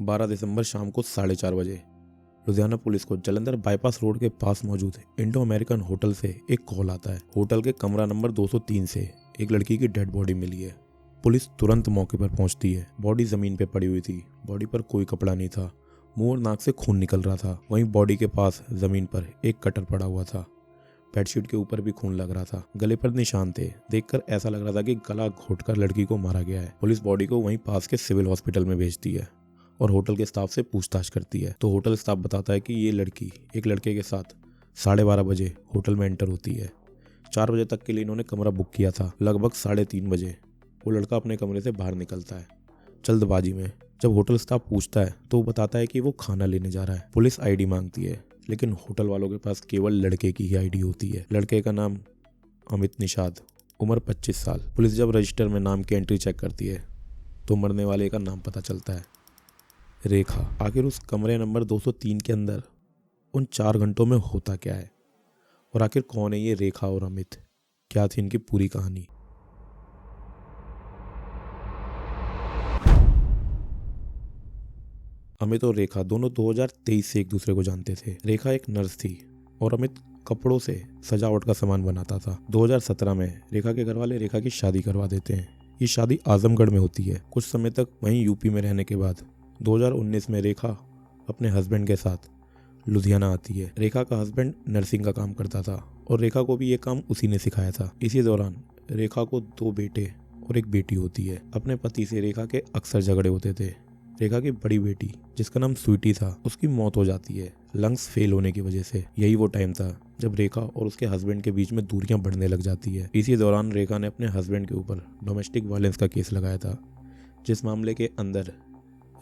12 दिसंबर शाम को 4:30 बजे लुधियाना पुलिस को जालंधर बाईपास रोड के पास मौजूद इंडो अमेरिकन होटल से एक कॉल आता है। होटल के कमरा नंबर 203 से एक लड़की की डेड बॉडी मिली है। पुलिस तुरंत मौके पर पहुंचती है। बॉडी जमीन पर पड़ी हुई थी। बॉडी पर कोई कपड़ा नहीं था। मुंह और नाक से खून निकल रहा था। वहीं बॉडी के पास जमीन पर एक कटर पड़ा हुआ था। बेडशीट के ऊपर भी खून लग रहा था। गले पर निशान थे। देखकर ऐसा लग रहा था कि गला घोटकर लड़की को मारा गया है। पुलिस बॉडी को वहीं पास के सिविल हॉस्पिटल में भेजती है और होटल के स्टाफ से पूछताछ करती है। तो होटल स्टाफ बताता है कि ये लड़की एक लड़के के साथ 12:30 बजे होटल में एंटर होती है। 4 बजे तक के लिए इन्होंने कमरा बुक किया था। लगभग 3:30 बजे वो लड़का अपने कमरे से बाहर निकलता है जल्दबाजी में। जब होटल स्टाफ पूछता है तो वो बताता है कि वो खाना लेने जा रहा है। पुलिस आईडी मांगती है, लेकिन होटल वालों के पास केवल लड़के की ही आईडी होती है। लड़के का नाम अमित निषाद, उम्र 25 साल। पुलिस जब रजिस्टर में नाम की एंट्री चेक करती है तो मरने वाले का नाम पता चलता है, रेखा। आखिर उस कमरे नंबर 203 के अंदर उन 4 घंटों में होता क्या है और आखिर कौन है ये रेखा और अमित? क्या थी इनकी पूरी कहानी? अमित और रेखा दोनों 2023 से एक दूसरे को जानते थे। रेखा एक नर्स थी और अमित कपड़ों से सजावट का सामान बनाता था। 2017 में रेखा के घर वाले रेखा की शादी करवा देते हैं। ये शादी आजमगढ़ में होती है। कुछ समय तक वहीं यूपी में रहने के बाद 2019 में रेखा अपने हस्बैंड के साथ लुधियाना आती है। रेखा का हस्बैंड नर्सिंग का काम करता था और रेखा को भी ये काम उसी ने सिखाया था। इसी दौरान रेखा को 2 बेटे और एक बेटी होती है। अपने पति से रेखा के अक्सर झगड़े होते थे। रेखा की बड़ी बेटी, जिसका नाम स्वीटी था, उसकी मौत हो जाती है लंग्स फेल होने की वजह से। यही वो टाइम था जब रेखा और उसके हस्बैंड के बीच में दूरियां बढ़ने लग जाती है। इसी दौरान रेखा ने अपने हस्बैंड के ऊपर डोमेस्टिक वायलेंस का केस लगाया था, जिस मामले के अंदर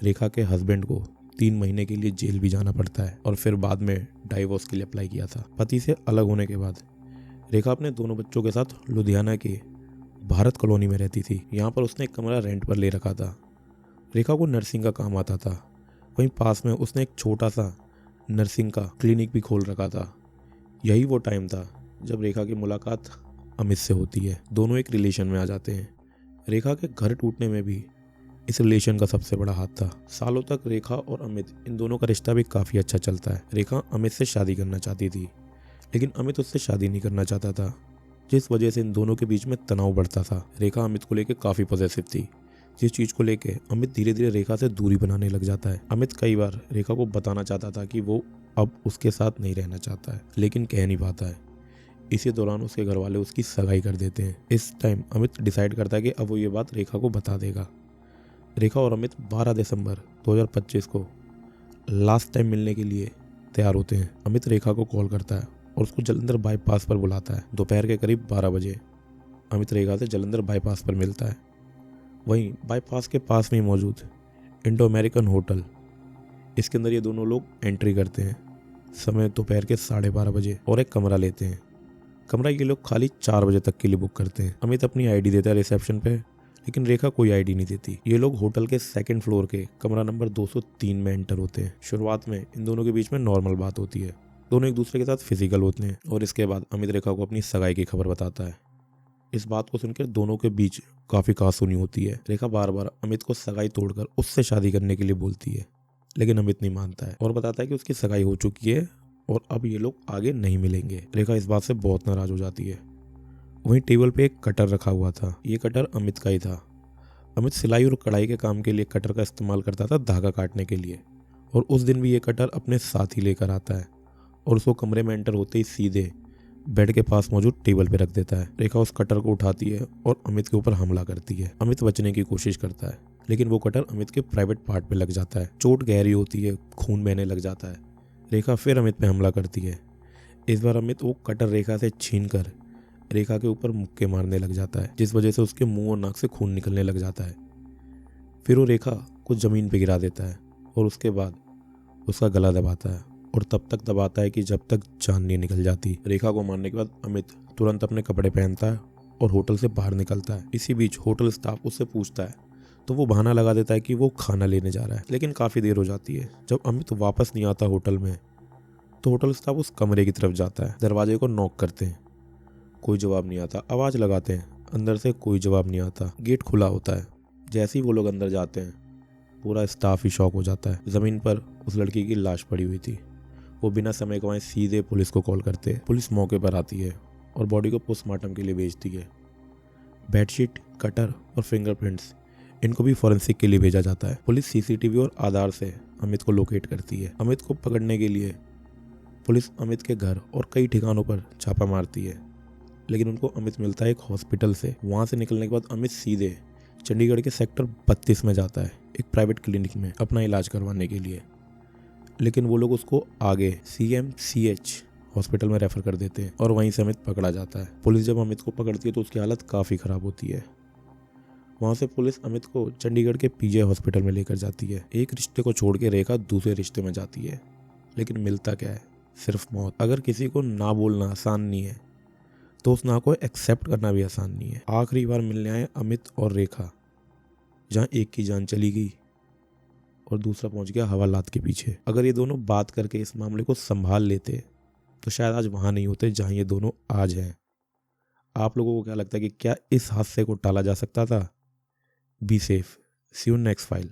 रेखा के हस्बैंड को 3 महीने के लिए जेल भी जाना पड़ता है और फिर बाद में डाइवोर्स के लिए अप्लाई किया था। पति से अलग होने के बाद रेखा अपने दोनों बच्चों के साथ लुधियाना के भारत कॉलोनी में रहती थी। यहाँ पर उसने एक कमरा रेंट पर ले रखा था। रेखा को नर्सिंग का काम आता था। वहीं पास में उसने एक छोटा सा नर्सिंग का क्लिनिक भी खोल रखा था। यही वो टाइम था जब रेखा की मुलाकात अमित से होती है। दोनों एक रिलेशन में आ जाते हैं। रेखा के घर टूटने में भी इस रिलेशन का सबसे बड़ा हाथ था। सालों तक रेखा और अमित, इन दोनों का रिश्ता भी काफ़ी अच्छा चलता है। रेखा अमित से शादी करना चाहती थी, लेकिन अमित उससे शादी नहीं करना चाहता था, जिस वजह से इन दोनों के बीच में तनाव बढ़ता था। रेखा अमित को लेकर काफ़ी पॉजिटिव थी, जिस चीज़ को लेके अमित धीरे धीरे रेखा से दूरी बनाने लग जाता है। अमित कई बार रेखा को बताना चाहता था कि वो अब उसके साथ नहीं रहना चाहता है, लेकिन कह नहीं पाता है। इसी दौरान उसके घर वाले उसकी सगाई कर देते हैं। इस टाइम अमित डिसाइड करता है कि अब वो ये बात रेखा को बता देगा। रेखा और अमित 12 दिसंबर 2025 को लास्ट टाइम मिलने के लिए तैयार होते हैं। अमित रेखा को कॉल करता है और उसको जालंधर बाईपास पर बुलाता है। दोपहर के करीब 12 बजे अमित रेखा से जालंधर बाईपास पर मिलता है। वहीं बाईपास के पास में मौजूद इंडो अमेरिकन होटल, इसके अंदर ये दोनों लोग एंट्री करते हैं। समय दोपहर के 12:30 बजे और एक कमरा लेते हैं। कमरा ये लोग खाली 4 बजे तक के लिए बुक करते हैं। अमित अपनी आईडी देता है रिसेप्शन पे, लेकिन रेखा कोई आईडी नहीं देती। ये लोग होटल के 2nd फ्लोर के कमरा नंबर 203 में एंटर होते हैं। शुरुआत में इन दोनों के बीच में नॉर्मल बात होती है। दोनों एक दूसरे के साथ फिजिकल होते हैं और इसके बाद अमित रेखा को अपनी सगाई की खबर बताता है। इस बात को सुनकर दोनों के बीच काफ़ी कहासुनी होती है। रेखा बार बार अमित को सगाई तोड़कर उससे शादी करने के लिए बोलती है, लेकिन अमित नहीं मानता है और बताता है कि उसकी सगाई हो चुकी है और अब ये लोग आगे नहीं मिलेंगे। रेखा इस बात से बहुत नाराज हो जाती है। वहीं टेबल पे एक कटर रखा हुआ था। ये कटर अमित का ही था। अमित सिलाई और कढ़ाई के काम के लिए कटर का इस्तेमाल करता था धागा काटने के लिए, और उस दिन भी ये कटर अपने साथ ही लेकर आता है और उसको कमरे में एंटर होते ही सीधे बेड के पास मौजूद टेबल पे रख देता है। रेखा उस कटर को उठाती है और अमित के ऊपर हमला करती है। अमित बचने की कोशिश करता है, लेकिन वो कटर अमित के प्राइवेट पार्ट पे लग जाता है। चोट गहरी होती है, खून बहने लग जाता है। रेखा फिर अमित पे हमला करती है। इस बार अमित वो कटर रेखा से छीनकर रेखा के ऊपर मुक्के मारने लग जाता है, जिस वजह से उसके मुंह और नाक से खून निकलने लग जाता है। फिर वो रेखा को जमीन पे गिरा देता है और उसके बाद उसका गला दबाता है और तब तक दबाता है कि जब तक जान नहीं निकल जाती। रेखा को मारने के बाद अमित तुरंत अपने कपड़े पहनता है और होटल से बाहर निकलता है। इसी बीच होटल स्टाफ उससे पूछता है तो वो बहाना लगा देता है कि वो खाना लेने जा रहा है, लेकिन काफ़ी देर हो जाती है। जब अमित वापस नहीं आता होटल में, तो होटल स्टाफ उस कमरे की तरफ जाता है। दरवाजे को नॉक करते हैं, कोई जवाब नहीं आता। आवाज़ लगाते हैं, अंदर से कोई जवाब नहीं आता। गेट खुला होता है। जैसे ही वो लोग अंदर जाते हैं पूरा स्टाफ ही शॉक हो जाता है। ज़मीन पर उस लड़की की लाश पड़ी हुई थी। वो बिना समय गंवाए सीधे पुलिस को कॉल करते हैं। पुलिस मौके पर आती है और बॉडी को पोस्टमार्टम के लिए भेजती है। बेडशीट, कटर और फिंगरप्रिंट्स, इनको भी फॉरेंसिक के लिए भेजा जाता है। पुलिस सीसीटीवी और आधार से अमित को लोकेट करती है। अमित को पकड़ने के लिए पुलिस अमित के घर और कई ठिकानों पर छापा मारती है, लेकिन उनको अमित मिलता है एक हॉस्पिटल से। वहाँ से निकलने के बाद अमित सीधे चंडीगढ़ के सेक्टर 32 में जाता है, एक प्राइवेट क्लिनिक में अपना इलाज करवाने के लिए। लेकिन वो लोग उसको आगे CMCH हॉस्पिटल में रेफर कर देते हैं और वहीं से अमित पकड़ा जाता है। पुलिस जब अमित को पकड़ती है तो उसकी हालत काफ़ी ख़राब होती है। वहाँ से पुलिस अमित को चंडीगढ़ के PJ हॉस्पिटल में लेकर जाती है। एक रिश्ते को छोड़ के रेखा दूसरे रिश्ते में जाती है, लेकिन मिलता क्या है? सिर्फ मौत। अगर किसी को ना बोलना आसान नहीं है तो उस ना को एक्सेप्ट करना भी आसान नहीं है। आखिरी बार मिलने आए अमित और रेखा, जहाँ एक की जान चली गई और दूसरा पहुंच गया हवालात के पीछे। अगर ये दोनों बात करके इस मामले को संभाल लेते तो शायद आज वहां नहीं होते जहां ये दोनों आज हैं। आप लोगों को क्या लगता है कि क्या इस हादसे को टाला जा सकता था? Be safe. See you next file.